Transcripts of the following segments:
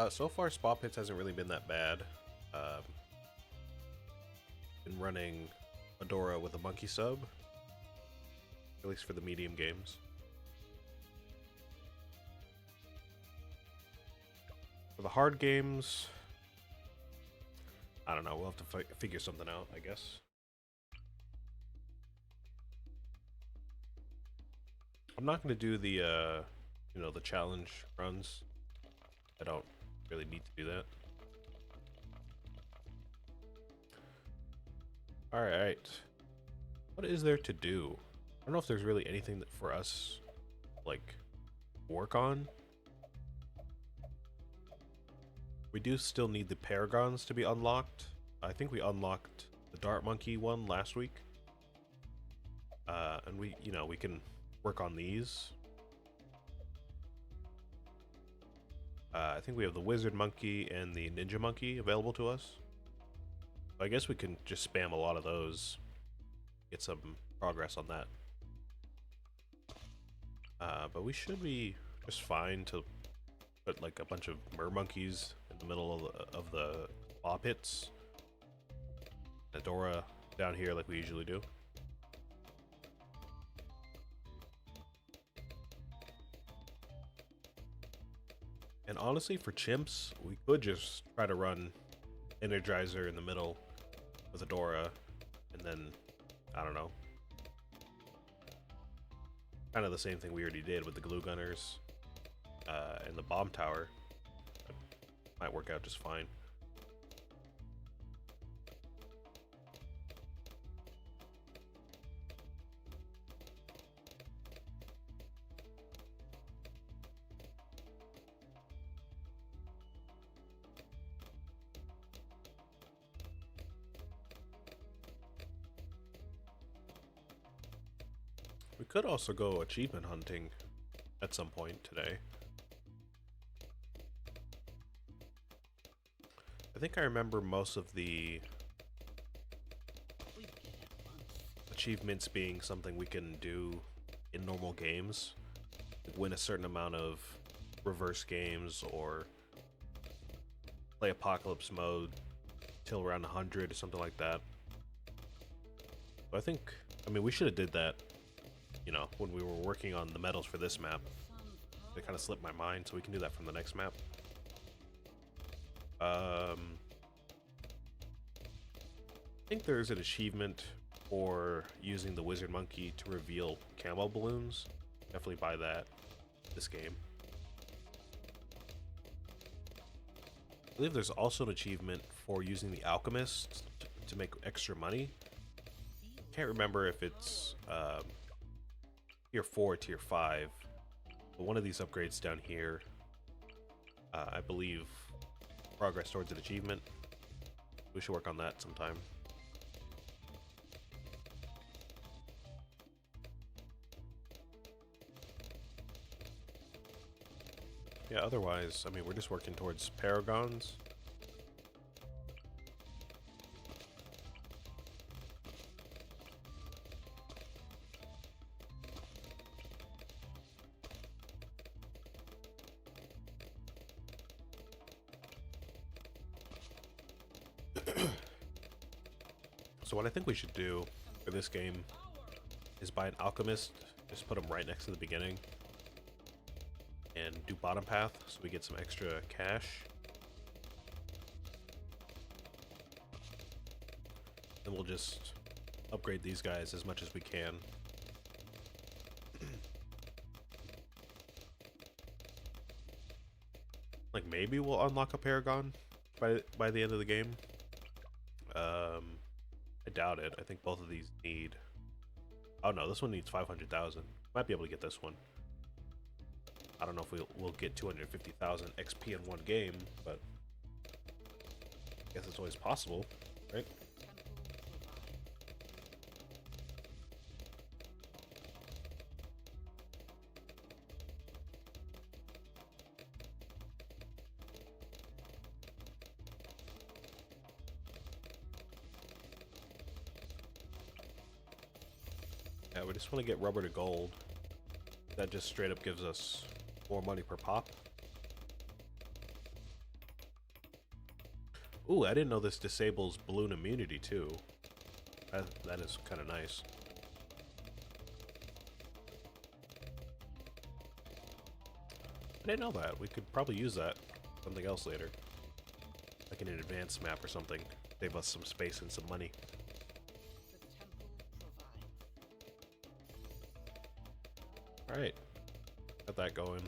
So far, spot pits hasn't really been that bad. Um, been running Fedora with a monkey sub, at least for the medium games. For the hard games, I don't know. We'll have to figure something out, I guess. I'm not going to do the, the challenge runs. I don't really need to do that. Alright. What is there to do? I don't know if there's really anything that for us, like, work on. We do still need the Paragons to be unlocked. I think we unlocked the Dart Monkey one last week. And we can work on these. I think we have the Wizard Monkey and the Ninja Monkey available to us. I guess we can just spam a lot of those, get some progress on that. But we should be just fine to put like a bunch of mer monkeys in the middle of the claw pits. Adora down here like we usually do. And honestly, for chimps, we could just try to run Energizer in the middle with Adora, and then, I don't know, kind of the same thing we already did with the glue gunners and the bomb tower. That might work out just fine. We could also go achievement hunting at some point today. I think I remember most of the achievements being something we can do in normal games. Like win a certain amount of reverse games or play apocalypse mode till around 100 or something like that. So I mean, we should have did that, when we were working on the medals for this map. It kind of slipped my mind, so we can do that from the next map. I think there's an achievement for using the Wizard Monkey to reveal camo balloons. Definitely buy that this game. I believe there's also an achievement for using the Alchemist to make extra money. Can't remember if it's tier 4 or tier 5, but one of these upgrades down here, I believe, progress towards an achievement. We should work on that sometime. Yeah, otherwise, I mean, we're just working towards Paragons. So what I think we should do for this game is buy an Alchemist, just put them right next to the beginning, and do bottom path so we get some extra cash. Then we'll just upgrade these guys as much as we can. Like maybe we'll unlock a Paragon by the end of the game. I doubt it. I think both of these need... Oh no, this one needs 500,000. Might be able to get this one. I don't know if we'll get 250,000 XP in one game, but I guess it's always possible, right? Yeah, we just want to get rubber to gold. That just straight up gives us more money per pop. Ooh, I didn't know this disables balloon immunity too. That is kind of nice. I didn't know that. We could probably use that something else later. Like in an advanced map or something. Save us some space and some money. Alright. Got that going.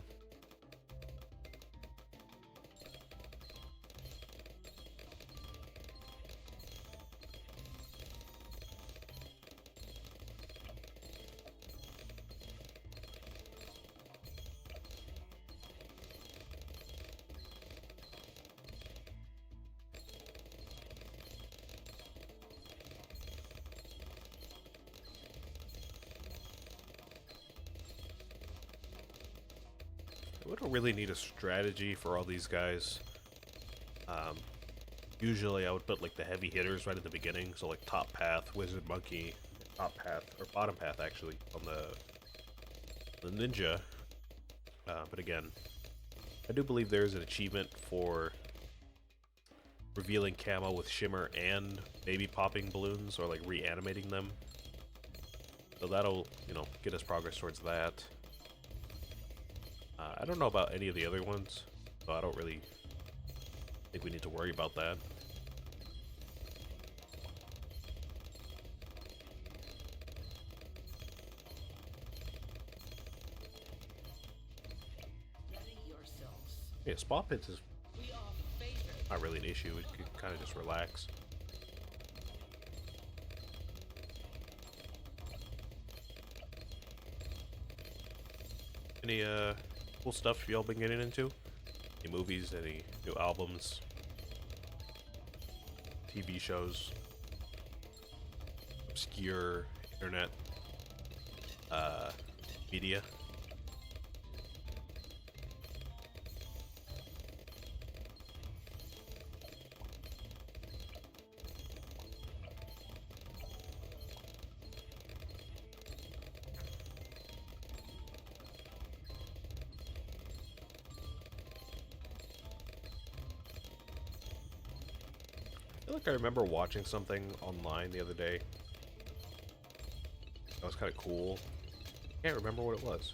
We don't really need a strategy for all these guys. Usually I would put like the heavy hitters right at the beginning, so like top path, wizard monkey, top path, or bottom path actually, on the ninja. But again, I do believe there is an achievement for revealing camo with shimmer and maybe popping balloons or like reanimating them. So that'll, you know, get us progress towards that. I don't know about any of the other ones, so I don't really think we need to worry about that. Yeah, spot pits is not really an issue. We could kind of just relax. Any cool stuff y'all been getting into? Any movies, any new albums, TV shows, obscure internet media? I feel like I remember watching something online the other day. That was kind of cool. Can't remember what it was.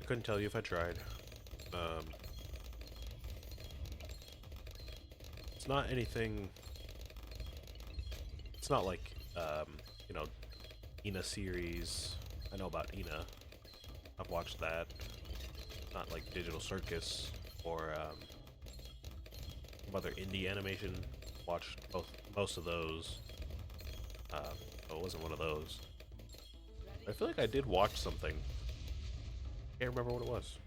I couldn't tell you if I tried. It's not anything. It's not like you know, Ina series. I know about Ina. I've watched that. Not like Digital Circus or some other indie animation. Watched most of those. So it wasn't one of those. I feel like I did watch something. Can't remember what it was.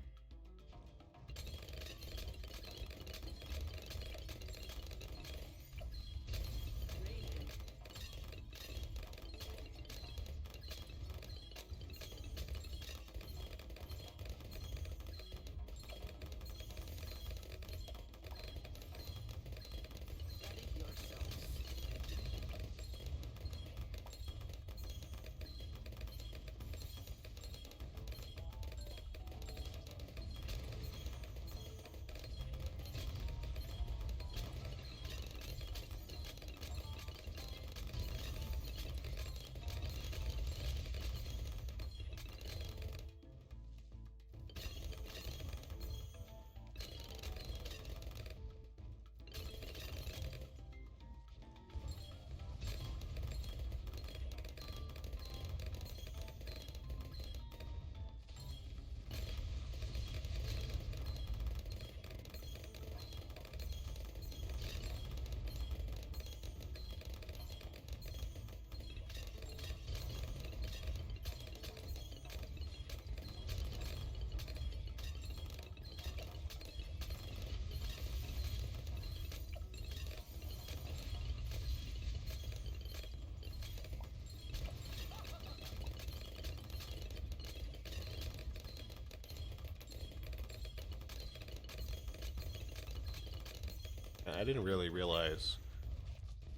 I didn't really realize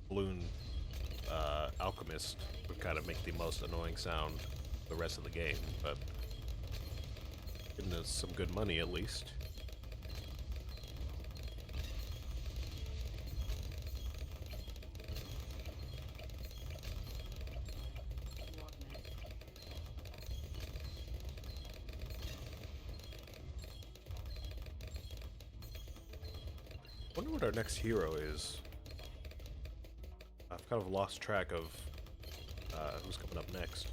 Bloon Alchemist would kind of make the most annoying sound the rest of the game, but getting us some good money at least. Wonder what our next hero is. I've kind of lost track of who's coming up next.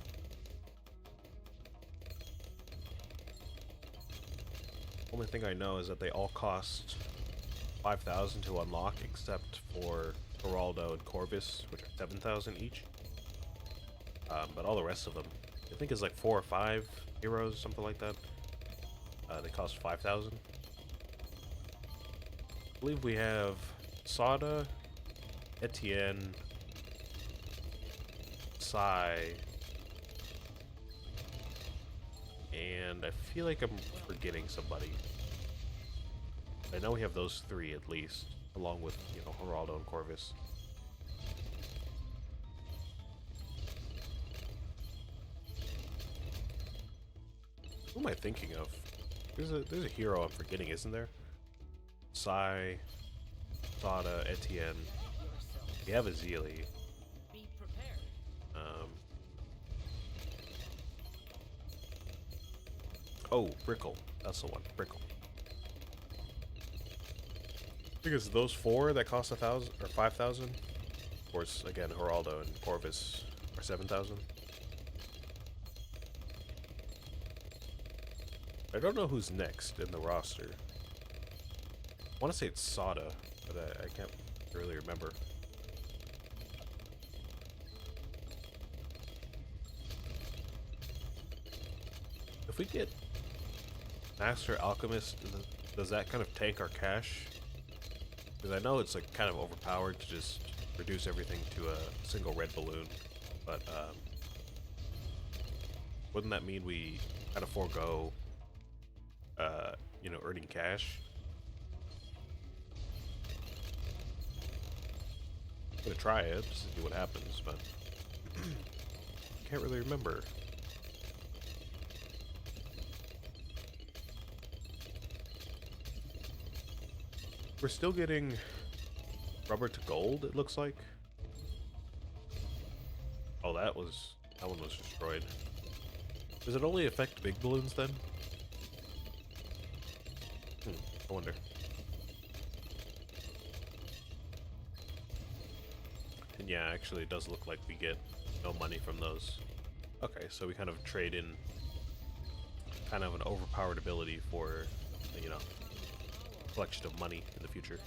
Only thing I know is that they all cost 5,000 to unlock, except for Geraldo and Corvus, which are 7,000 each. But all the rest of them, I think it's like 4 or 5 heroes, something like that. They cost 5,000. I believe we have Sada, Etienne, Sai, and I feel like I'm forgetting somebody. I know we have those 3 at least, along with, you know, Geraldo and Corvus. Who am I thinking of? There's a hero I'm forgetting, isn't there? Sai, Sada, Etienne. We have Azili. Oh, Brickle. That's the one. Brickle. I think it's those 4 that cost 1,000 or 5,000. Of course, again, Geraldo and Corvus are 7,000. I don't know who's next in the roster. I want to say it's Sada, but I can't really remember. If we get Master Alchemist, does that kind of tank our cash? Because I know it's like kind of overpowered to just reduce everything to a single red balloon, but wouldn't that mean we kind of forego, you know, earning cash? I'm gonna try it just to see what happens, but can't really remember. We're still getting rubber to gold, it looks like. Oh, that one was destroyed. Does it only affect big balloons then? I wonder. And yeah, actually it does look like we get no money from those. Okay, so we kind of trade in kind of an overpowered ability for, you know, collection of money in the future.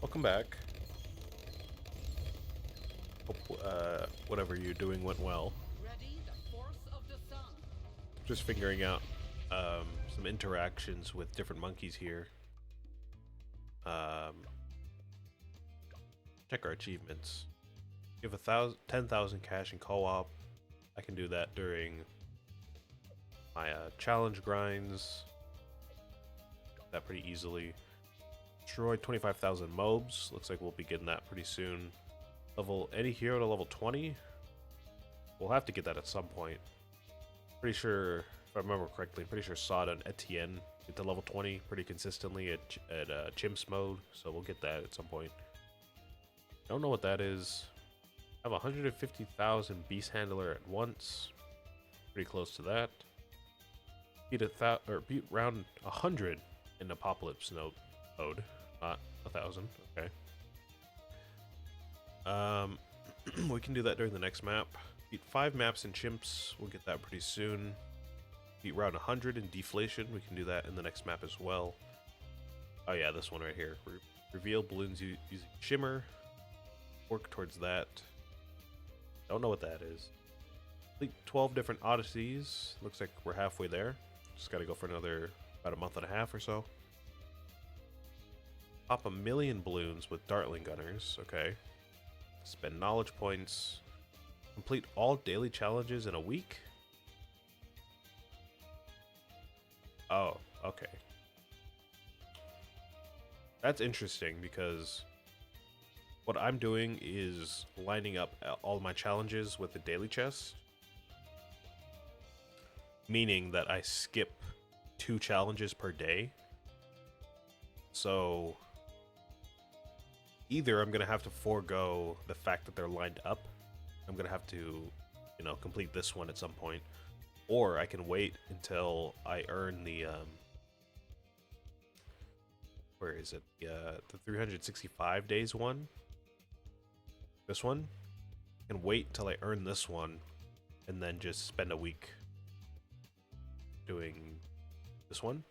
Welcome back. Hope whatever you're doing went well. Just figuring out some interactions with different monkeys here. Check our achievements. You have 10,000 cash in co-op. I can do that during my challenge grinds. That pretty easily. Destroyed 25,000 mobs. Looks like we'll be getting that pretty soon. Any hero to level 20? We'll have to get that at some point. Pretty sure if I remember correctly, I'm pretty sure Sod and Etienne get to level 20 pretty consistently at Chimps mode, so we'll get that at some point. Don't know what that is. I have 150,000 Beast Handler at once. Pretty close to that. Beat round 100 in Apocalypse mode, not 1,000. Okay. We can do that during the next map. Beat 5 maps in Chimps. We'll get that pretty soon. Beat round 100 in Deflation. We can do that in the next map as well. Oh yeah, this one right here. Reveal balloons using Shimmer. Work towards that. Don't know what that is. Complete 12 different Odysseys. Looks like we're halfway there. Just gotta go for another about a month and a half or so. Pop 1,000,000 balloons with Dartling Gunners. Okay. Spend knowledge points. Complete all daily challenges in a week. Oh, okay. That's interesting because what I'm doing is lining up all my challenges with the daily chest. Meaning that I skip 2 challenges per day. So either I'm going to have to forego the fact that they're lined up. I'm going to have to, complete this one at some point. Or I can wait until I earn the, where is it? The 365 days one. This one. I can wait until I earn this one and then just spend a week doing this one.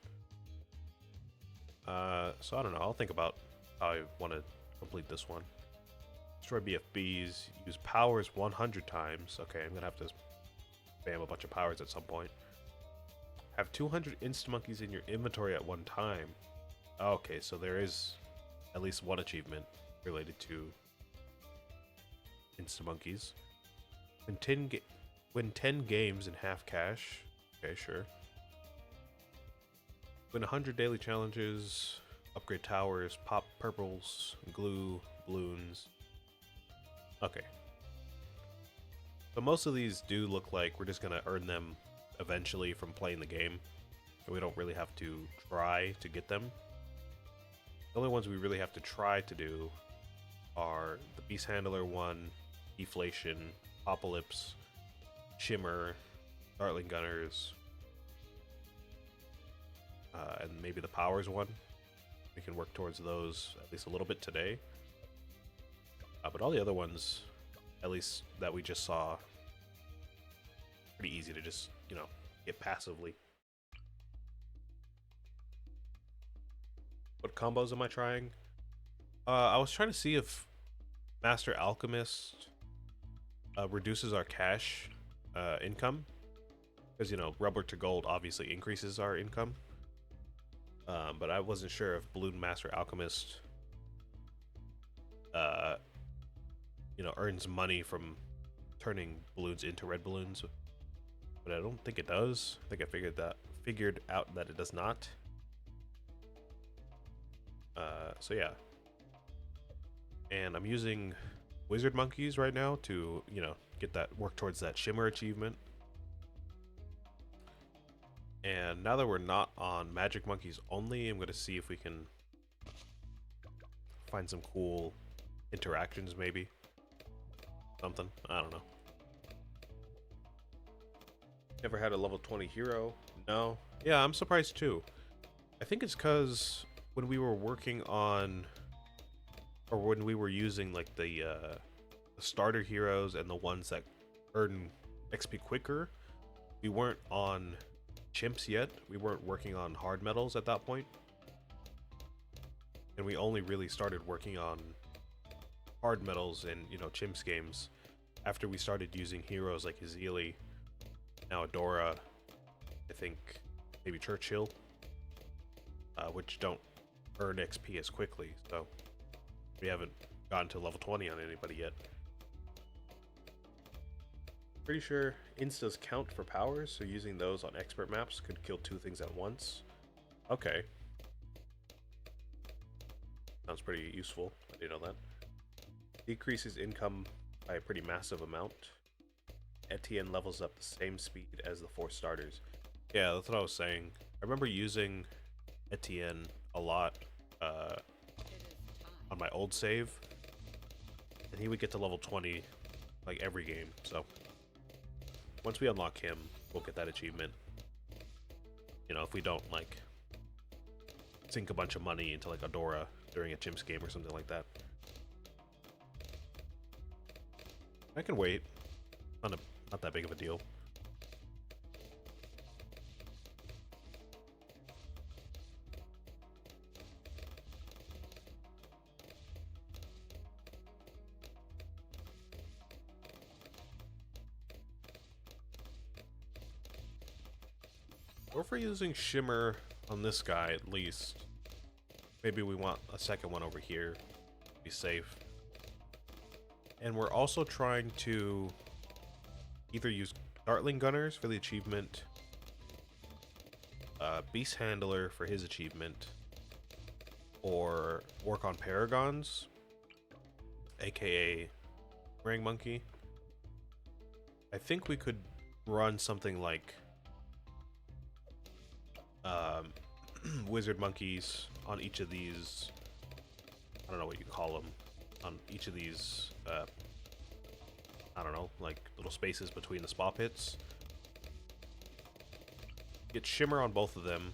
So I don't know. I'll think about how I want to complete this one. Destroy BFBs. Use powers 100 times. Okay, I'm gonna have to spam a bunch of powers at some point. Have 200 insta-monkeys in your inventory at one time. Okay, so there is at least one achievement related to insta-monkeys. Win 10 games in half cash. Okay, sure. Win 100 daily challenges, upgrade towers, pop purples, glue, balloons. Okay. So most of these do look like we're just going to earn them eventually from playing the game. So we don't really have to try to get them. The only ones we really have to try to do are the Beast Handler one, Deflation, Apocalypse, Shimmer, Dartling Gunners, and maybe the Powers one. We can work towards those at least a little bit today. But all the other ones, at least that we just saw, pretty easy to just, get passively. What combos am I trying? I was trying to see if Master Alchemist reduces our cash income. Because, rubber to gold obviously increases our income. But I wasn't sure if Bloon Master Alchemist earns money from turning balloons into red balloons, but I don't think it does. I think I figured out that it does not. So yeah, and I'm using wizard monkeys right now to get that work towards that shimmer achievement. And now that we're not on magic monkeys only, I'm going to see if we can find some cool interactions, maybe. Something. I don't know. Never had a level 20 hero? No. Yeah, I'm surprised too. I think it's because when we were working on, or when we were using like the starter heroes and the ones that earn XP quicker, we weren't on chimps yet. We weren't working on hard metals at that point. And we only really started working on hard metals in, chimps games after we started using heroes like Azili, now Adora, I think maybe Churchill, which don't earn XP as quickly. So we haven't gotten to level 20 on anybody yet. Pretty sure instas count for powers, so using those on expert maps could kill 2 things at once. Okay. Sounds pretty useful. I didn't know that. Decreases income by a pretty massive amount. Etienne levels up the same speed as the 4 starters. Yeah, that's what I was saying. I remember using Etienne a lot uh, on my old save, and he would get to level 20 like every game. So once we unlock him, we'll get that achievement. You know, if we don't like sink a bunch of money into like Adora during a chimps game or something like that. I can wait. Not that big of a deal. Or if we're using Shimmer on this guy at least, maybe we want a second one over here to be safe. And we're also trying to either use Dartling Gunners for the achievement, Beast Handler for his achievement, or work on Paragons, aka Ring Monkey. I think we could run something like Wizard Monkeys on each of these. I don't know what you call them. On each of these, I don't know, like little spaces between the spa pits. Get Shimmer on both of them,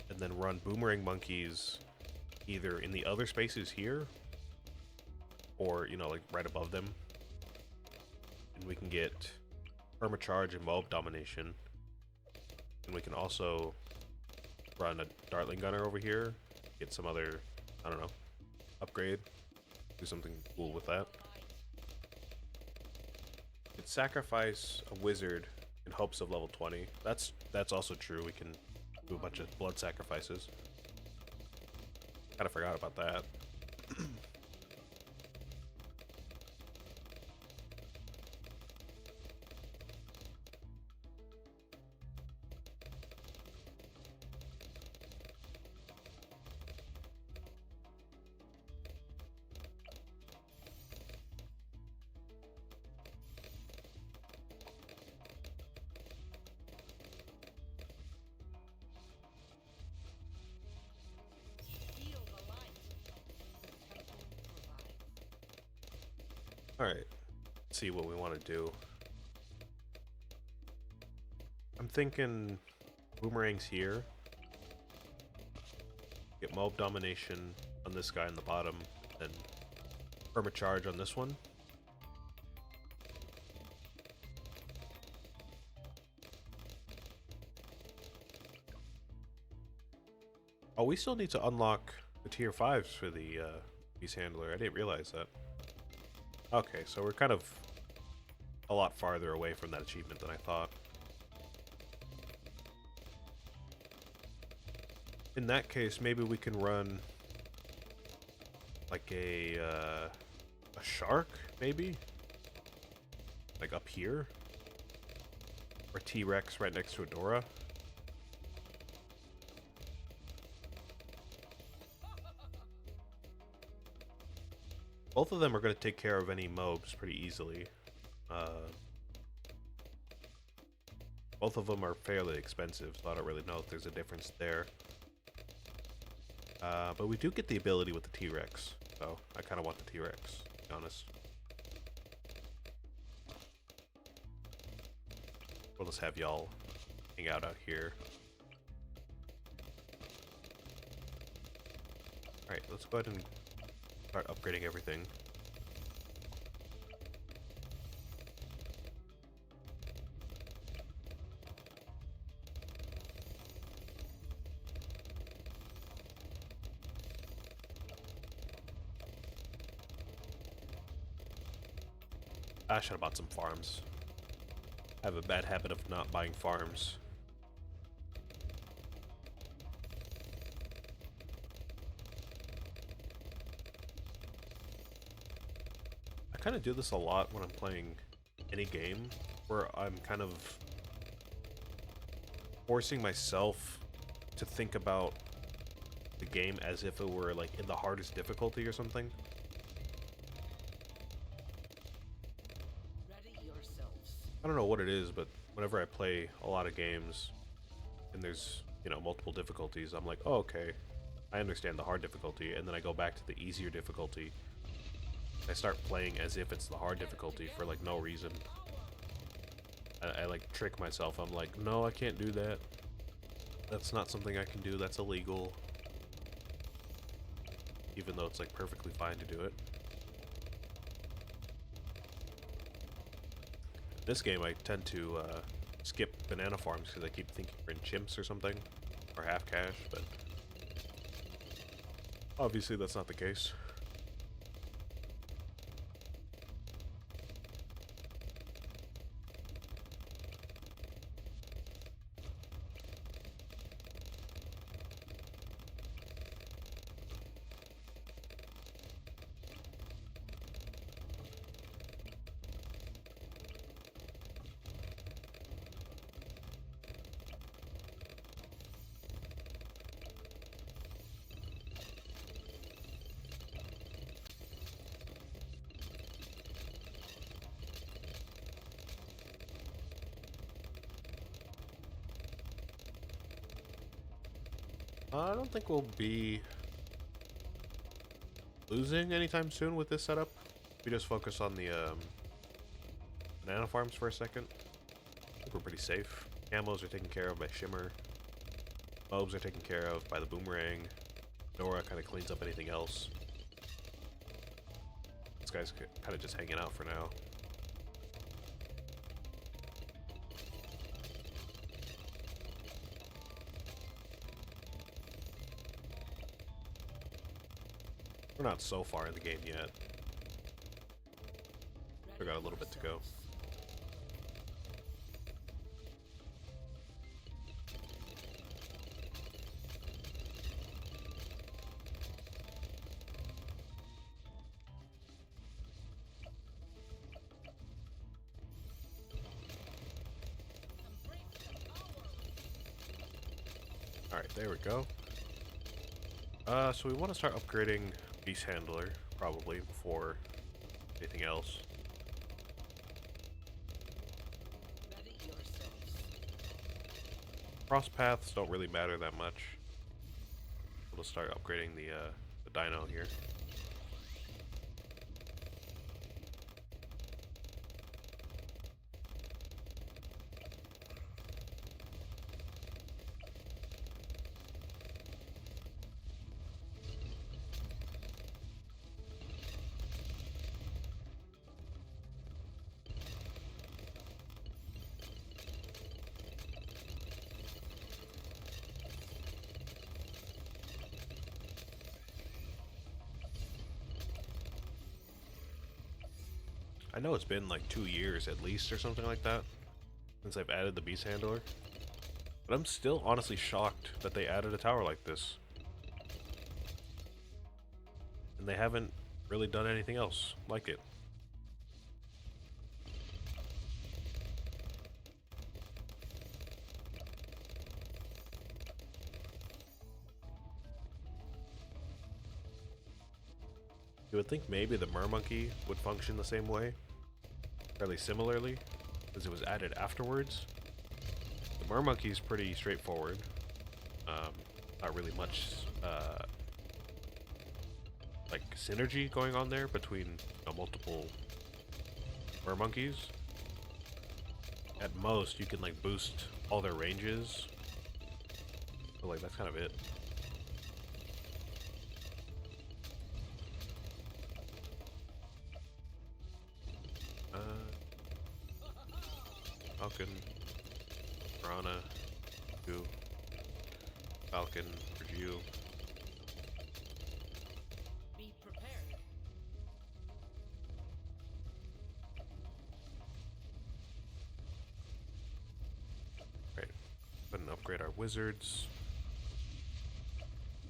and then run Boomerang Monkeys either in the other spaces here, or, you know, like right above them. And we can get Permacharge and Mob Domination. And we can also run a Dartling Gunner over here, get some other, I don't know, upgrade, do something cool with that. Could sacrifice a wizard in hopes of level 20. That's also true. We can do a bunch of blood sacrifices. Kinda forgot about that. Alright, let's see what we want to do. I'm thinking Boomerangs here. Get Mob Domination on this guy in the bottom, and Permacharge on this one. Oh, we still need to unlock the tier 5s for the Beast Handler. I didn't realize that. Okay, so we're kind of a lot farther away from that achievement than I thought. In that case, maybe we can run like a shark, maybe? Like up here? Or T-Rex right next to Adora? Both of them are going to take care of any mobs pretty easily. Both of them are fairly expensive, so I don't really know if there's a difference there. But we do get the ability with the T-Rex, so I kind of want the T-Rex, to be honest. We'll just have y'all hang out here. Alright, let's go ahead and start upgrading everything. I should have bought some farms. I have a bad habit of not buying farms. I kind of do this a lot when I'm playing any game, where I'm kind of forcing myself to think about the game as if it were like in the hardest difficulty or something. I don't know what it is, but whenever I play a lot of games, and there's, you know, multiple difficulties, I'm like, oh, okay, I understand the hard difficulty, and then I go back to the easier difficulty. I start playing as if it's the hard difficulty for like no reason. I like trick myself. I'm like, no, I can't do that. That's not something I can do. That's illegal. Even though it's like perfectly fine to do it. This game, I tend to skip banana farms because I keep thinking we're in chimps or something, or half cash, but obviously that's not the case. I don't think we'll be losing anytime soon with this setup. We just focus on the banana farms for a second. I think we're pretty safe. Camos are taken care of by Shimmer. Bulbs are taken care of by the Boomerang. Nora kind of cleans up anything else. This guy's kind of just hanging out for now. We're not so far in the game yet. We've got a little bit to go. Alright, there we go. So we want to start upgrading Beast Handler, probably, before anything else. Cross paths don't really matter that much. We'll start upgrading the dino here. I know it's been like 2 years at least or something like that since I've added the Beast Handler, but I'm still honestly shocked that they added a tower like this. And they haven't really done anything else like it. You would think maybe the Mermonkey would function the same way, fairly similarly, because it was added afterwards. The Mermonkey is pretty straightforward. Not really much like synergy going on there between multiple Mermonkeys. At most, you can like boost all their ranges, but like that's kind of it. Falcon, Piranha, you, Falcon, for you. Be prepared. Right, go ahead and upgrade our wizards.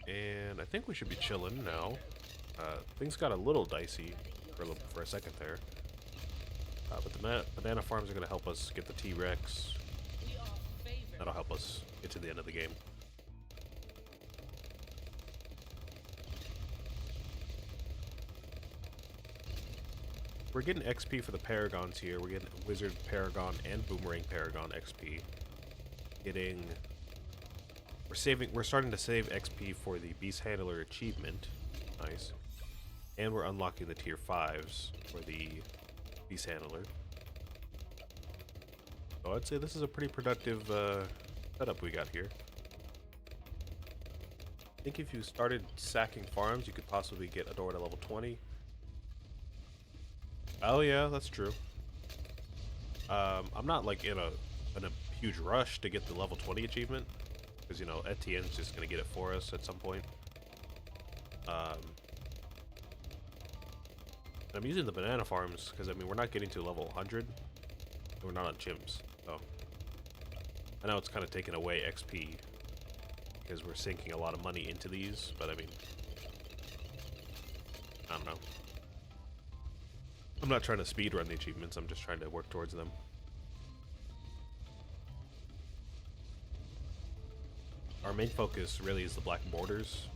And I think we should be chilling now. Things got a little dicey for a second there. But the banana farms are going to help us get the T-Rex. That'll help us get to the end of the game. We're getting XP for the Paragons here. We're getting Wizard Paragon and Boomerang Paragon XP. Getting We're starting to save XP for the Beast Handler achievement. Nice. And we're unlocking the tier 5s for the Beast Handler. So I'd say this is a pretty productive setup we got here. I think if you started sacking farms, you could possibly get a door to level 20. Oh yeah, that's true. I'm not like in a huge rush to get the level 20 achievement, because you know Etienne's just gonna get it for us at some point. I'm using the banana farms because I mean we're not getting to level 100. We're not on gyms, so I know it's kind of taking away XP because we're sinking a lot of money into these. But I mean, I don't know. I'm not trying to speed run the achievements. I'm just trying to work towards them. Our main focus really is the black borders.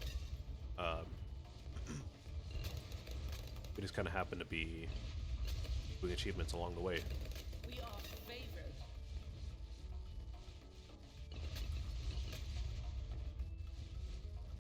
We just kind of happen to be doing achievements along the way.